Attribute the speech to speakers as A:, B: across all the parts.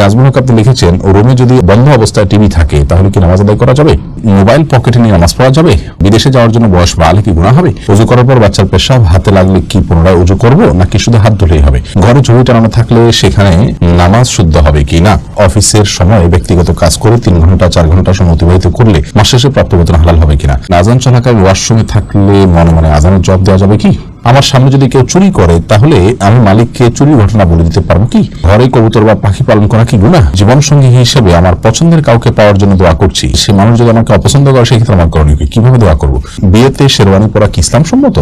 A: আজমল হক আপনি লিখেছেন, রুমে যদি বন্ধ অবস্থায় টিভি থাকে তাহলে কি নামাজ আদায় করা যাবে? মোবাইল পকেটে নিয়ে নামাজ পড়া যাবে? বিদেশে যাওয়ার জন্য বয়স বাড়লে কি গুনাহ হবে? ওযু করার পর বাচ্চার পেশাব হাতে লাগলে কি পুনরায় ওযু করব নাকি শুধু হাত ধুলেই হবে? ঘরে ঝুড়ি টানানো থাকলে সেখানে নামাজ শুদ্ধ হবে কি না? অফিসের সময় ব্যক্তিগত কাজ করে 3 ঘন্টা 4 ঘন্টা সময় অতিবাহিত করলে মাস শেষে প্রাপ্ত বেতন হালাল হবে কিনা? আযান চলাকালীন ওয়াশরুমে থাকলে মনে মনে আযানের জবাব দেওয়া যাবে কি? আমার সামনে যদি কেউ চুরি করে তাহলে আমি মালিককে চুরি ঘটনা বলে দিতে পারবো কি? ঘরে কবুতর বা পাখি পালন করা কি গুনাহ? জীবন সঙ্গী হিসেবে আমার পছন্দের কাউকে পাওয়ার জন্য দোয়া করছি, সে মানুষ যদি আমাকে অপছন্দ করে সেক্ষেত্রে আমার করণীয় কি? কিভাবে দোয়া করব? বিয়েতে শেরওয়ানি পরা কি ইসলাম সম্মত?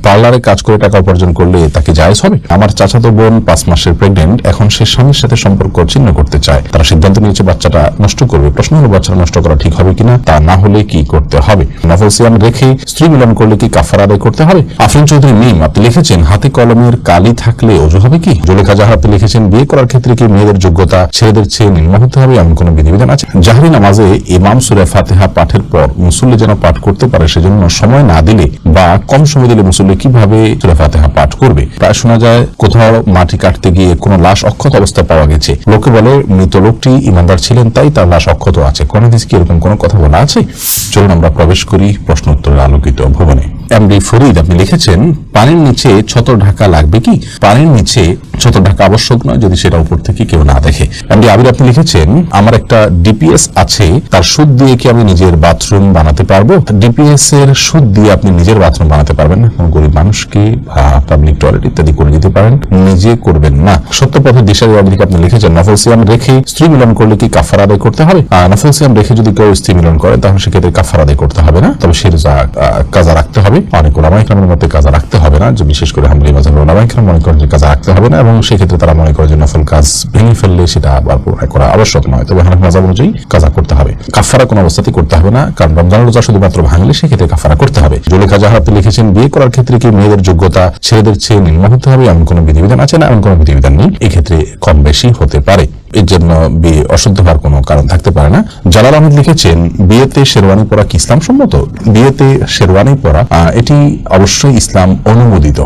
A: পার্লারে কাজ করে টাকা উপার্জন করলে তাকে জায়েজ হবে? আমার চাচাতো বোন 5 মাসের প্রেগনেন্ট, এখন সে স্বামীর সাথে সম্পর্ক ছিন্ন করতে চায়, তারা সিদ্ধান্ত নিয়েছে বাচ্চাটা নষ্ট করবে। প্রশ্ন হলো বাচ্চাটা নষ্ট করা ঠিক হবে কিনা, তা না হলে কি করতে হবে? নফল সিয়াম রেখে স্ত্রী মিলন করলে কি কাফারা আদায় করতে হবে? আফরিন চৌধুরী মিম আপনি লিখেছেন, হাতে কলমের কালি থাকলে ওযু হবে কি? জুলেখা জাহা আপনি লিখেছেন, বিয়ে করার ক্ষেত্রে কি মেয়েদের যোগ্যতা ছেলেদের চেয়ে নিম্ন হতে হবে এমন কোন বিধিবিধান আছে? জাহরি নামাজে ইমাম সূরা ফাতিহা পাঠের পর মুসল্লি যেন পাঠ করতে পারে সেজন্য সময় না দিলে বা কম সময় দিলে মুসল্লি কিভাবে সূরা ফাতিহা পাঠ করবে? প্রায় শোনা যায় কোথাও মাটি কাটতে গিয়ে কোন লাশ অক্ষত অবস্থায় পাওয়া গেছে, লোকে বলে মৃত লোকটি ইমানদার ছিলেন তাই তার লাশ অক্ষত আছে। কোন হাদিসে কি এরকম কোনো কথা বলা আছে? চলুন আমরা প্রবেশ করি প্রশ্ন উত্তরের আলোকিত ভবনে। এমডি ফরিদ আপনি লিখেছেন, পানির নিচে ছত্র ঢাকা লাগবে কি? পানির নিচে ছত্র ঢাকা আবশ্যক নয় যদি সেটা উপর থেকে কেউ না দেখে। এমডি আবির আপনি লিখেছেন, আমার একটা ডিপিএস আছে, তার সুদ দিয়ে কি আমি নিজের বাথরুম বানাতে পারবো? ডিপিএস এর সুদ দিয়ে আপনি নিজের বাথরুম বানাতে পারবেন না, কোনো গরিব মানুষকে পাবলিক টয়লেট ইত্যাদি করে দিতে পারেন, নিজে করবেন না। সত্যপথের দিশারি অবধিকে আপনি লিখেছেন, নফল সিয়াম রেখে স্ত্রী মিলন করলে কি কাফারা আদায় করতে হবে? নফল সিয়াম রেখে যদি কেউ স্ত্রী মিলন করে তাহলে সেক্ষেত্রে কাফারা আদায় করতে হবে না, তবে সে কাজা রাখতে হবে। অনেক ওলামা ইকরামের মতে কাজা রাখতে হবে না, যে বিশেষ করে হাম্বলী মাযহাবের ওলামা ইকরাম মনে করেন যে কাজা রাখতে হবে না, এবং সেক্ষেত্রে তারা মনে করে যে নফল কাজ ভেঙে ফেললে সেটা আবার পুনরায় করা আবশ্যক নয়, তবে হানাফি মাযহাব অনুযায়ী কাজা করতে হবে। কাফারা কোনো অবস্থাতেই করতে হবে না, কারণ রমজান রোজা শুধুমাত্র ভাঙলে সেক্ষেত্রে কাফারা করতে হবে। জুলেখা জাহা আপনি লিখেছেন, বিয়ে করার ক্ষেত্রে কি মেয়েদের যোগ্যতা ছেলেদের চেয়ে নিম্ন হতে হবে এমন কোনো বিধিবিধান আছে? না, এমন কোনো বিধিবিধান নেই, এক্ষেত্রে কম বেশি হতে পারে, এর জন্য বিয়ে অশুদ্ধ হওয়ার কোনো কারণ থাকতে পারে না। জালাল আহমেদ লিখেছেন, বিয়েতে শেরওয়ানি পরা কি ইসলাম সম্মত? বিয়েতে শেরওয়ানি পরা এটি অবশ্যই ইসলাম অনুমোদিত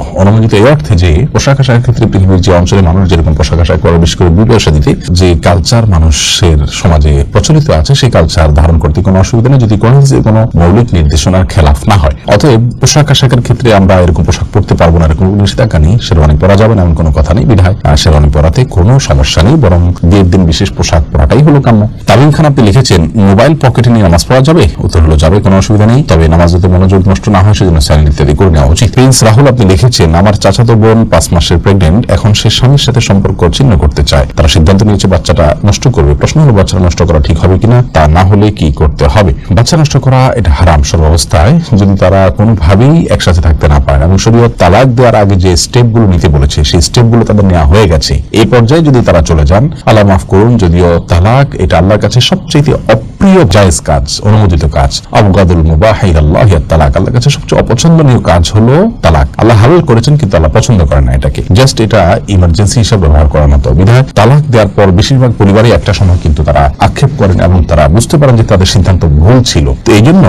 A: এই অর্থে যে পোশাক আশাকের ক্ষেত্রে পৃথিবীর যে অঞ্চলে মানুষ যেরকম পোশাক আশাক করে, বিশেষ করে বিবাহ শাদীতে যে কালচার মানুষের সমাজে প্রচলিত আছে সেই কালচার ধারণ করতে কোনো অসুবিধা নেই, যদি কোনো মৌলিক নির্দেশনার খেলাফ না হয়। অতএব পোশাক আশাকের ক্ষেত্রে আমরা এরকম পোশাক পরতে পারবো না এরকম নিষেধাজ্ঞা নেই, শেরওয়ানি পরা যাবে না এমন কোনো কথা নেই, বিধায় শেরওয়ানি পরাতে কোনো সমস্যা নেই, বরং বিয়ের দিন বিশেষ পোশাক পরাটাই হলো কাম্য। তামিম খান আপনি লিখেছেন, মোবাইল পকেটে নিয়ে নামাজ পড়া যাবে? উত্তর হলো যাবে, কোনো অসুবিধা নেই, তবে নামাজ যাতে মনোযোগ নষ্ট না হয় সেজন্য সাইলেন্ট ইত্যাদি করে নেওয়া উচিত। প্রিন্স রাহুল আপনি লিখেছেন, আমার চাচাতো বোন 5 মাসের প্রেগনেন্ট, এখন সে স্বামীর সাথে সম্পর্ক ছিন্ন করতে চায়, তারা সিদ্ধান্ত নিয়েছে বাচ্চাটা নষ্ট করবে। প্রশ্ন হলো বাচ্চাটা নষ্ট করা ঠিক হবে কিনা, তা না হলে কি করতে হবে? বাচ্চা নষ্ট করা এটা হারাম সর্বাবস্থায়, যদি তারা কোনোভাবেই একসাথে থাকতে না পারে, এবং শরীয়ত তালাক দেওয়ার আগে যে স্টেপগুলো নিতে বলেছে সেই স্টেপগুলো তাদের নেওয়া হয়ে গেছে, এই পর্যায়ে যদি তারা চলে যান আল্লাহ মাফ করুন, যদিও তালাক এটা আল্লাহর কাছে সবচেয়ে অপ্রিয় জায়েজ কাজ, অনুমোদিত কাজ। আবগাদুল মুবাহি ইলাল্লাহি তালাক, আল্লাহর কাছে সবচেয়ে অপছন্দনীয় কাজ হলো তালাক। আল্লাহ হালাল করেছেন কিন্তু আল্লাহ পছন্দ করেন না এটাকে, জাস্ট এটা ইমার্জেন্সি হিসেবে ব্যবহার করার মতো। বিধায় তালাক দেওয়ার পর বেশিরভাগ পরিবারে একটা সময় কিন্তু তারা আক্ষেপ করেন এবং তারা বুঝতে পারেন যে তাদের সিদ্ধান্ত ভুল ছিল। তো এই জন্য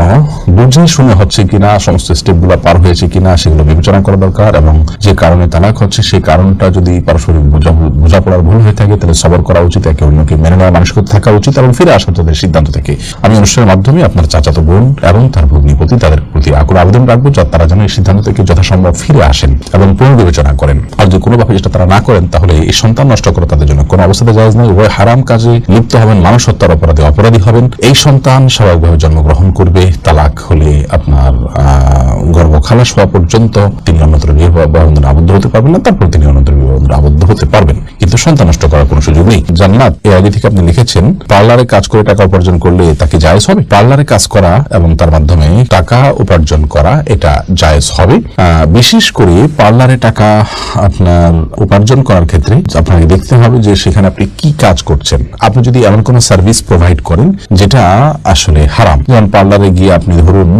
A: বুঝে শুনে হচ্ছে কিনা, সমস্ত স্টেপগুলো পার হয়েছে কিনা সেগুলো বিবেচনা করা দরকার, এবং যে কারণে তালাক হচ্ছে সেই কারণটা যদি পারস্পরিক বোঝাপড়ার ভুল হয়ে থাকে তাহলে সবর করা উচিত, একে অন্যকে মেনে নেওয়া মানুষকে থাকা উচিত এবং ফিরে আসা তাদের সিদ্ধান্ত থেকে। আমি অনুষ্ঠানের মাধ্যমে আপনার চাচাতো বোন এবং তার ভগ্নী প্রতি তাদের প্রতি আকুল আবেদন রাখবো তারা যেন এই সিদ্ধান্ত থেকে যথাসম্ভব ফিরে আসেন এবং পুনর্বিবেচনা করেন। আর যদি কোনোভাবে যেটা তারা না করেন তাহলে এই সন্তান নষ্ট করা তাদের জন্য কোনো অবস্থাতে জায়েজ নয়। উভয় হারাম কাজে লিপ্ত হবেন, মানুষ হত্যার অপরাধী হবেন। এই সন্তান স্বাভাবিকভাবে জন্মগ্রহণ করবে, তালাক হলে আপনার গর্ভ খালাস হওয়া পর্যন্ত তিনি অন্যত্র বিবাহ বন্ধনে আবদ্ধ হতে পারবেন না, তারপর তিনি অন্যত্র বিবাহ বন্ধনে আবদ্ধ হতে পারবেন, কিন্তু সন্তান নষ্ট করার কোনো সুযোগ নেই। জান্নাত এর আগে থেকে আপনি লিখেছেন, পার্লারে কাজ করে টাকা উপার্জন করলে তাকে জায়েজ হবে? পার্লারে কাজ করা এবং তার মাধ্যমে টাকা উপার্জন করা এটা জায়েজ হবে। বিশেষ করে পার্লারে টাকা আপনার উপার্জন করার ক্ষেত্রে আপনাকে দেখতে হবে যে সেখানে আপনি কি কাজ করছেন। আপনি যদি এমন কোন সার্ভিস প্রোভাইড করেন যেটা আসলে হারাম, যেমন পার্লারে গিয়ে আপনি ধরুন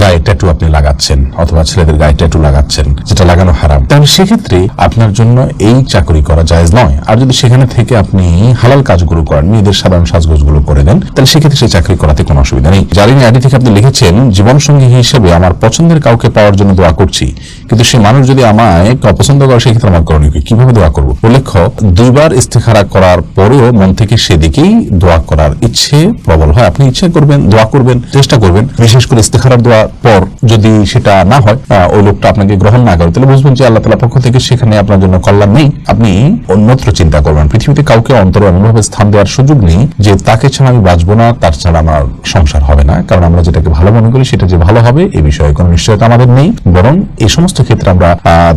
A: গায়ে ট্যাটু আপনি লাগাচ্ছেন অথবা ছেলেদের গায়ে ট্যাটু লাগাচ্ছেন, যেটা লাগানো হারাম, তাহলে সেক্ষেত্রে আপনার জন্য এই চাকরি করা জায়েজ নয়। আর যদি সেখানে থেকে আপনি হালাল কাজগুলো করেন, মেয়েদের সাধারণ সাজগোজগুলো করে দেন, তাহলে সেক্ষেত্রে সেই চাকরি করাতে কোনো অসুবিধা নেই। জারিন আইডি থেকে আপনি লিখেছেন, জীবন সঙ্গী হিসেবে আমার পছন্দের কাউকে পাওয়ার জন্য দোয়া করছি, কিন্তু সেই মানুষ যদি আমায় অপছন্দ করে সেক্ষেত্রে আমার করণীয় কি, কিভাবে দোয়া করবো? উল্লেখ্য 2 বার ইস্তেখারা করার পরেও মন থেকে সেদিকেই দোয়া করার ইচ্ছে প্রবল হয়। আপনি ইচ্ছে করবেন, দোয়া করবেন, চেষ্টা করবেন, বিশেষ করে ইস্তেখারার দোয়ার পর যদি সেটা না হয়, ওই লোকটা আপনাকে গ্রহণ না করে, তাহলে বুঝবেন যে আল্লাহ তাআলার পক্ষ থেকে সেখানে আপনার জন্য কল্যাণ নেই। আপনি অন্যত্র চিন্তা করবেন। পৃথিবীতে কাউকে অন্তরে এমনভাবে স্থান দেওয়ার সুযোগ নেই যে তাকে ছাড়া আমি বাঁচবো না, তার ছাড়া আমার সংসার হবে না। কারণ আমরা যেটাকে ভালো মনে করি সেটা যে ভালো হবে এ বিষয়ে কোনো নিশ্চয়তা আমাদের নেই, বরং এই সমস্ত ক্ষেত্রে আমরা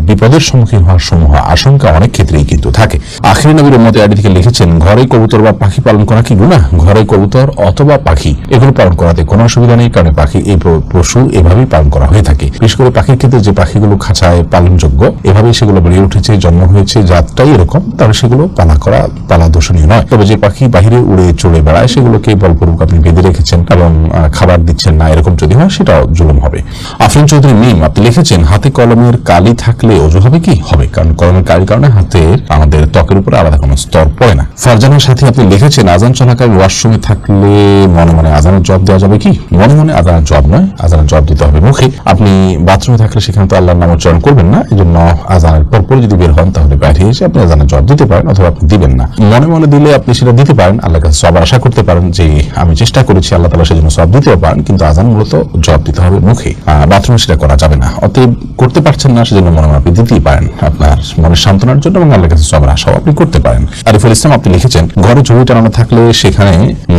A: বিপদের সম্মুখীন হওয়ার সমূহ আশঙ্কা অনেক ক্ষেত্রেই কিন্তু থাকে। আখিরি নবীর উম্মতে আইডি থেকে লিখেছেন, ঘরে কবুতর বা পাখি পালন করা কি গুনাহ? ঘরে কবুতর অথবা পাখি এগুলো পালন করাতে কোনো অসুবিধা নেই, কারণ পাখি এই পশু এভাবেই পালন করা হয়ে থাকে। বিশেষ করে পাখির ক্ষেত্রে যে পাখিগুলো খাঁচায় পালনযোগ্য, এভাবেই সেগুলো বেড়ে উঠেছে, জন্ম হয়েছে, জাতটাই এরকম, তাহলে সেগুলো পালা দূষণীয় নয়। তবে যে পাখি বাহিরে উড়ে চড়ে বেড়ায় সেগুলোকে বলপূর্বক আপনি বেঁধে রেখেছেন এবং খাবার দিচ্ছেন না, এরকম যদি হয় সেটাও জুলুম হবে। আফরিন চৌধুরী মিম আপনি লিখেছেন, হাতে কলমের কালি থাকলে ওযু হবে কি? হবে, কারণ কলমের কালির কারণে হাতের আমাদের ত্বকের উপরে আলাদা কোনো স্তর পড়ে না। ফারজানার সাথে আপনি লিখেছেন, আজান চলাকালীন ওয়াশরুমে থাকলে মনে মনে আজানের জবাব দেওয়া যাবে কি? মনে মনে আজানের জবাব নয়, আজানের জবাব দিতে হবে মুখে। আপনি বাথরুমে থাকলে সেখানে তো আল্লাহর নাম উচ্চারণ করবেন না, এই জন্য আজানের পরপর যদি বের হন তাহলে বাইরে এসে আপনি আজানের জবাব দিতে পারেন, অথবা আপনি দিবেন না। মনে মনে দিলে আপনি সেটা দিতে পারেন, আল্লাহর কাছে সওয়াব আশা করতে পারেন যে আমি চেষ্টা করেছি, আল্লাহ তাআলা সেজন্য সওয়াব দিতেও পারেন, কিন্তু আজান মূলত জবাব দিতে হবে মুখে, বাথরুমে সেটা করা যাবে না। অতএব করতে পারছেন না সেজন্য মনে মনে আপনি দিতেই পারেন আপনার মনের সান্ত্বনার জন্য, এবং আল্লাহর কাছে সওয়াবের আশাও আপনি করতে পারেন। আরিফুল ইসলাম আপনি লিখেছেন, ঘরে ছবি টানানো থাকলে সেখানে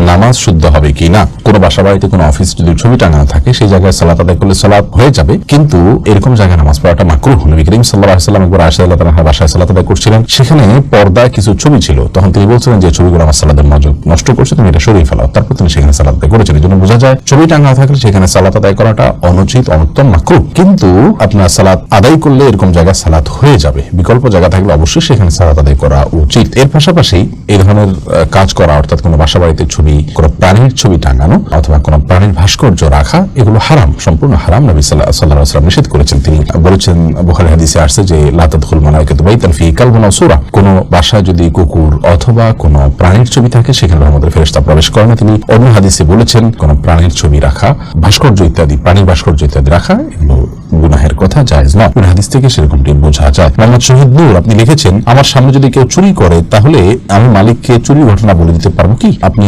A: নামাজ শুদ্ধ হবে কি না? কোনো বাসা বাড়িতে কোনো অফিস যদি ছবি টাঙানো থাকে সেই জায়গায় সালাত আদায় করলে সালাত হয়ে যাবে, কিন্তু এরকম জায়গায় নামাজ পড়াটা মাকরুহ। নবী করিম সাল্লাল্লাহু আলাইহি ওয়াসাল্লাম একবার আয়েশা রাদিয়াল্লাহু আনহা বাসায় সালাত আদায় করছিলেন, সেখানে পর্দায় কিছু ছবি ছিল, তখন তিনি বলছিলেন যে ছবিগুলো আমার সালাতের মনোযোগ নষ্ট করছে, তুমি এটা সরিয়ে ফেলাও। তারপর তিনি সেখানে সালাত আদায় করেছেন। এই জন্য বোঝা যায় ছবি টাঙানো থাকলে সেখানে সালাত আদায় করাটা অনুচিত, অনুত্তম, মাকরুহ। কিন্তু আপনার সালাত আদায় করলে এরকম জায়গায় সালাত হয়ে যাবে, বিকল্প জায়গা থাকলে অবশ্যই সেখানে সালাত আদায় করা উচিত। এর পাশাপাশি এই ধরনের কাজ করা, অর্থাৎ কোনো বাসা বাড়িতে ছবি, কোনো প্রাণীর ছবি টাঙানো অথবা কোনো প্রাণীর ভাস্কর্য রাখা, এগুলো হারাম, সম্পূর্ণ হারাম। নবী সাল্লাল্লাহু আলাইহি ওয়াসাল্লাম নিষেধ করেছেন। তিনি বলেছেন, বুখারী হাদিসে আসছে যে লা তাদখুল মালাইকাতু বাইতান ফি কালবুন আও সূরা, কোনো বাসায় যদি কুকুর অথবা কোনো প্রাণীর ছবি থাকে সেখানে রহমতের ফেরেশতা প্রবেশ করে না। তিনি অন্য হাদিসে বলেছেন, কোনো প্রাণীর ছবি রাখা, ভাস্কর্য ইত্যাদি, প্রাণীর ভাস্কর্য ইত্যাদি রাখা এগুলো গুনাহের কথা, জায়েজ নয়। কোন হাদিস থেকে সেরকমটি বোঝা যায়। মোহাম্মদ শহীদ নূর আপনি লিখেছেন, আমার সামনে যদি কেউ চুরি করে তাহলে আমি মালিককে চুরির ঘটনা বলে দিতে পারবো কি? আপনি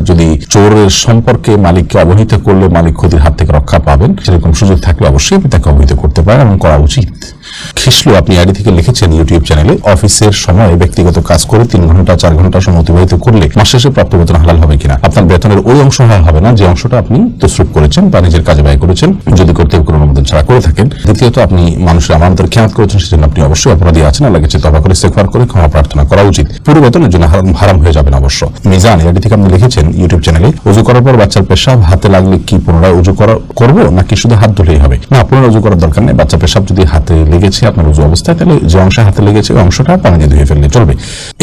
A: যদি চোরের সম্পর্কে মালিককে অবহিত করলে মালিক ক্ষতির হাত থেকে রক্ষা পাবেন, সেরকম সুযোগ থাকলে অবশ্যই আপনি তাকে অবহিত করতে পারেন এবং করা উচিত। খিসলু আপনি আইডি থেকে লিখেছেন ইউটিউব চ্যানেলে, অফিসের সময় ব্যক্তিগত কাজ করে 3 ঘন্টা 4 ঘন্টা সময় অতিবাহিত করলে মাস শেষে প্রাপ্ত বেতন হালাল হবে কিনা? আপনার বেতনের ওই অংশ হালাল হবে না যে অংশটা আপনি তসরুফ করেছেন বা নিজের কাজে ব্যয় করেছেন, যদি কর্তৃপক্ষের অনুমোদন ছাড়া করে থাকেন। দ্বিতীয়ত, আপনি মানুষের আমানতের খেয়ানত করেছেন, সেজন্য আপনি অবশ্যই অপরাধী আছেন। আল্লাহর কাছে তওবা করে ইস্তেগফার করে ক্ষমা প্রার্থনা করা উচিত। পুরো বেতনের জন্য হারাম হয়ে যাবেন অবশ্য। মিজান আইডি থেকে আপনি লিখেছেন ইউটিউব চ্যানেলে, ওযু করার পর বাচ্চার পেশাব হাতে লাগলে কি পুনরায় ওযু করব নাকি শুধু হাত ধুলেই হবে? না, পুনরায় ওযু করার দরকার নেই। বাচ্চা পেশাব যদি হাতে লেগেছে আপনার ওযু অবস্থায়, তাহলে যে অংশ হাতে লেগেছে ওই অংশটা পানি দিয়ে ধুয়ে ফেললে চলবে।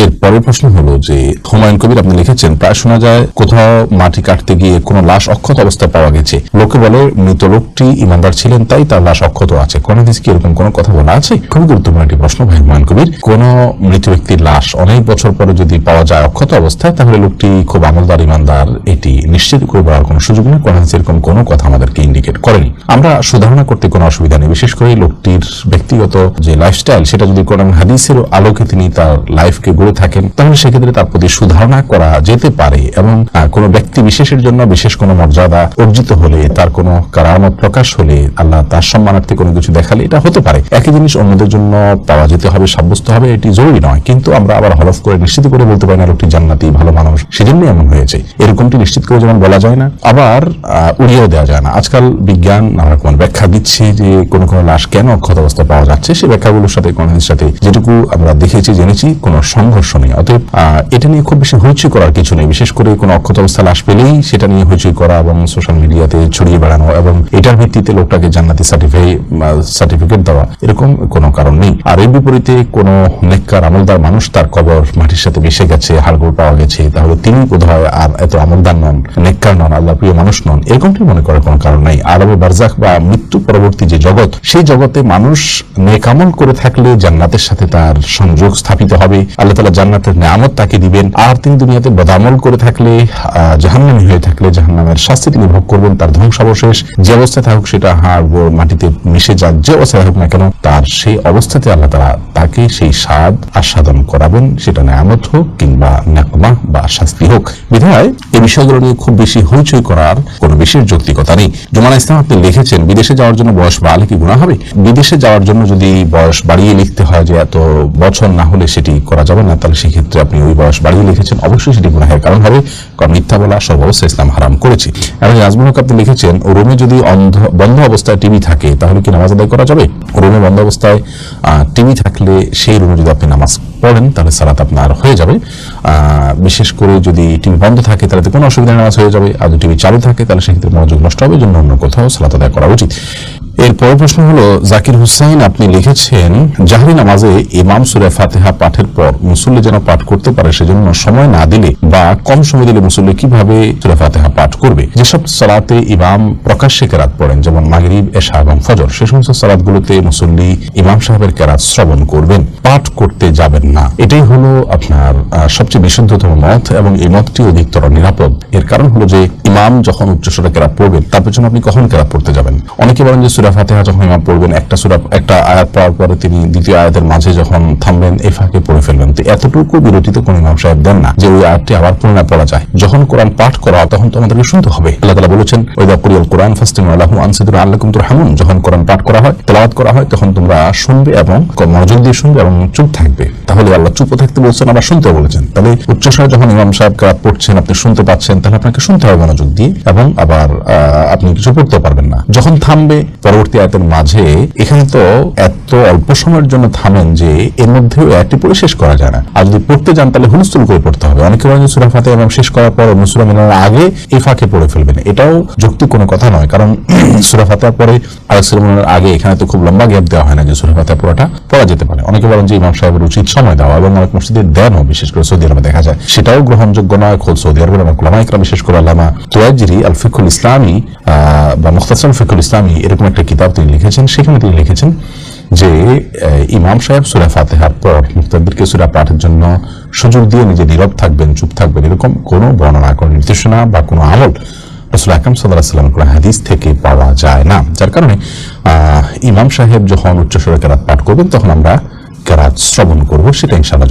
A: এর পরের প্রশ্ন হলো যে, হুমায়ুন কবির আপনি লিখেছেন, প্রায় শোনা যায় কোথাও মাটি কাটতে গিয়ে কোনো লাশ অক্ষত অবস্থায় পাওয়া গেছে, লোকে বলে মৃত লোকটি ইমানদার ছিলেন তাই তার লাশ অক্ষত আছে। কোন হাদিসে কি এরকম কোনো কথা বলা আছে? খুবই গুরুত্বপূর্ণ একটি প্রশ্ন ভাই হুমায়ুন কবির। কোন মৃত ব্যক্তির লাশ অনেক বছর পরে যদি পাওয়া যায় অক্ষত অবস্থায়, তাহলে লোকটি খুব আমলদার, ইমানদার, এটি নিশ্চিত করে বলার কোনো সুযোগ নেই। কোন হাদিসে এরকম কোনো কথা আমাদেরকে ইন্ডিকেট করেনি। আমরা সুধারণা করতে কোনো অসুবিধা নেই, বিশেষ করে লোকটির ব্যক্তিগত যে লাইফস্টাইল সেটা যদি কোরআন হাদিসের আলোকে তিনি তার লাইফকে গড়ে থাকেন, তাহলে সেক্ষেত্রে তার প্রতি সুধারণা করা যেতে পারে। এবং কোনো ব্যক্তি বিশেষের জন্য বিশেষ কোনো মর্যাদা অর্জিত হলে, তার কোনো কারামত প্রকাশ হলে, আল্লাহ তার সম্মানার্থে কোনো কিছু দেখালে এটা হতে পারে। একই জিনিস অন্যদের জন্য পাওয়া যেতে হবে, সাব্যস্ত হবে, এটি জরুরি নয়। কিন্তু আমরা আবার হলফ করে নিশ্চিত করে বলতে পারি না লোকটি জান্নাতি, ভালো মানুষ, সেজন্যই এমন হয়েছে, এরকমটি নিশ্চিত করে যেমন বলা যায় না, আবার উড়িয়েও দেওয়া যায় না। আজকাল বিজ্ঞান নানা রকম ব্যাখ্যা দিচ্ছে যে কোনো কোনো লাশ কেন অক্ষত অবস্থায় পাওয়া যাচ্ছে, সেই ব্যাখ্যাগুলোর সাথে কোন সাথে যেটুকু আমরা দেখেছি জেনেছি কোনো সংঘর্ষ নেই। অতএব এটা নিয়ে খুব বেশি হইচই করার কিছু নেই। বিশেষ করে কোনো অক্ষত অবস্থা লাশ পেলেই সেটা নিয়ে হইচই করা এবং সোশ্যাল মিডিয়াতে ছড়িয়ে বেড়ানো এবং এটার ভিত্তিতে লোকটাকে জান্নাতি সার্টিফিকেট দেওয়া, এরকম কোনো কারণ নেই। আর এর বিপরীতে কোনো নেককার আমলদার মানুষ, তার কবর মাটির সাথে মিশে গেছে, হাড়গোড় পাওয়া গেছে, তাহলে তিনি বোধহয় আর এত আমলদার নন, নেককার নন, আল্লাহ প্রিয় মানুষ নন, এরকমটি মনে করার কোনো কারণ নেই। আলামে বারজাখ বা মৃত্যু পরবর্তী যে জগৎ, সেই জগতে মানুষ নেক আমল করে থাকলে জান্নাতের সাথে তার সংযোগ স্থাপিত হবে, আল্লাহ তাআলা জান্নাতের নিয়ামত তাকে দিবেন। আর তিনি দুনিয়াতে বদামল করে থাকলে, জাহান্নামী হয়ে থাকলে জাহান্নামের শাস্তি তিনি ভোগ করবেন। তার ধ্বংসাবশেষ যে অবস্থায় থাকুক, সেটা হাড় মাটিতে মিশে যাক, যে অবস্থায় থাকুক না কেন, তার সেই অবস্থাতে আল্লাহ তাআলা তাকে সেই স্বাদ আস্বাদন করাবেন, সেটা নিয়ামত হোক কিংবা নাকমা বা শাস্তি হোক। বিধায় এই বিষয়গুলো নিয়ে খুব বেশি হইচই করার কোনো বিশেষ যৌক্তিকতা নেই। জুমানা ইসলাম আপনি লিখেছেন, বিদেশে যাওয়ার জন্য বয়স বাড়লে কি গুনাহ হবে? বিদেশে যাওয়ার জন্য যদি বয়স বাড়িয়ে লিখতে হয় যে এত বছর না হলে সেটি করা যাবে না, তাহলে সেক্ষেত্রে আপনি ওই বয়স বাড়িয়ে লিখেছেন, অবশ্যই সেটি গুনাহের কারণ হবে, কারণ মিথ্যা বলা সব অবস্থায় ইসলাম হারাম করেছে। এবং আজমুল হক আপনি লিখেছেন, রুমে যদি বন্ধ অবস্থায় টিভি থাকে তাহলে কি নামাজ আদায় করা যাবে? রুমে বন্ধ অবস্থায় টিভি থাকলে সেই রুমে যদি আপনি নামাজ পড়েন তাহলে সালাত আপনার হয়ে যাবে। বিশেষ করে যদি টিভি বন্ধ থাকে তাহলে কোনো অসুবিধা নামাজ হয়ে যাবে, আর যদি টিভি চালু থাকে তাহলে সেক্ষেত্রে মনোযোগ নষ্ট হবে, জন্য অন্য কোথাও সালাত আদায় করা উচিত। এর পরের প্রশ্ন হলো, জাকির হুসাইন আপনি লিখেছেন, জাহরি নামাজে ইমাম সূরা ফাতিহা পাঠের পর মুসল্লি যেন পাঠ করতে পারে সেজন্য সময় না দিলে বা কম সময় দিলে মুসল্লি কিভাবে সূরা ফাতিহা পাঠ করবে? যেসব সালাতে ইমাম প্রকাশ্যে কেরাত পড়েন, যেমন মাগরিব, এশা এবং ফজর, সে সমস্ত সালাতগুলোতে মুসল্লি ইমাম সাহেবের কেরাত শ্রবণ করবেন, পাঠ করতে যাবেন না। এটাই হলো আপনার সবচেয়ে বিশুদ্ধতম মত এবং এই মতটি অধিকতর নিরাপদ। এর কারণ হলো যে ইমাম যখন উচ্চস্বরে কেরাত পড়বেন তার পেছনে আপনি কখন কেরাত পড়তে যাবেন? অনেকে বলেন যে সূরা ফাতিহা যখন ইমাম পড়বেন একটা আয়াত পড়ার পরে তিনি দ্বিতীয় আয়াতের মাঝে যখন থামবেন এই ফাঁকে পড়ে ফেলবেন। তো এতটুকু বিরতিতে কোন ইমাম সাহেব দেন না যে ওই আয়াতটি আবার পুনরায় পড়া যায়। যখন কোরআন পাঠ করা হয় তখন তো আমাদেরকে শুনতে হবে। আল্লাহ তাআলা বলেছেন, ওয়াইদা কুরিয়াল কুরআন ফাসতামিউ লাহু আনসিতু লাআল্লাকুম তুরহামুন। যখন কোরআন পাঠ করা হয়, তেলাওয়াত করা হয়, তখন তোমরা শুনবে এবং মনোযোগ দিয়ে শুনবে এবং চুপ থাকবে। তাহলে আল্লাহ চুপ থাকতে বলছেন, আবার শুনতে বলেছেন। তাহলে উচ্চস্বরে যখন ইমাম সাহেব কেরাত পড়ছেন আপনি শুনতে পাচ্ছেন, তাহলে আপনাকে শুনতে হবে মনোযোগ দিয়ে, এবং আবার আপনি কিছু পড়তে পারবেন না। যখন থামবে পরবর্তী আয়াতের মাঝে, এখানে তো এত অল্প সময়ের জন্য থামেন যে এর মধ্যেও আয়াতটি পড়ে শেষ করা যায় না। আর যদি পড়তে যান তাহলে হুলস্থুল করে পড়তে হবে। অনেকে বলেন যে সূরা ফাতিহা ইমাম শেষ করার পর অন্য সূরা মিলানোর আগে এই ফাঁকে পড়ে ফেলবেন। এটাও যৌক্তিক কোনো কথা নয়, কারণ সূরা ফাতিহার পরে আরেক সূরা মিলানোর আগে এখানে তো খুব লম্বা গ্যাপ দেওয়া হয় না যে সূরা ফাতিহা পুরোটা পড়া যেতে পারে। অনেকে বলেন যে ইমাম সাহেবের উচিত সময় দেওয়া, এবং অনেক মসজিদে দেনও, বিশেষ করে সৌদি আরবে দেখা যায়। সেটাও গ্রহণযোগ্য নয়। খোদ সৌদি আরবের অনেক উলামা ইকরাম, বিশেষ করে আল্লামা তুয়াইজিরি আল ফিকহুল ইসলামী বা মুখতাসার ফিকহুল ইসলামী এরকম একটা কিতাব তিনি লিখেছেন। সেখানে তিনি লিখেছেন যে ইমাম সাহেব সূরা ফাতিহার পর মুক্তাদিরকে সূরা পাঠের জন্য সুযোগ দিয়ে নিজে নীরব থাকবেন, চুপ থাকবেন, এরকম কোনো বর্ণনা, কোনো নির্দেশনা বা কোনো আমল রাসূল আকরাম সাল্লাল্লাহু আলাইহি ওয়াসাল্লাম কোন হাদিস থেকে পাওয়া যায় না। যার কারণে ইমাম সাহেব যখন উচ্চস্বরে কেরাত পাঠ করবেন তখন আমরা কেরাত শ্রবণ করব, সেটা ইনশাআল্লাহ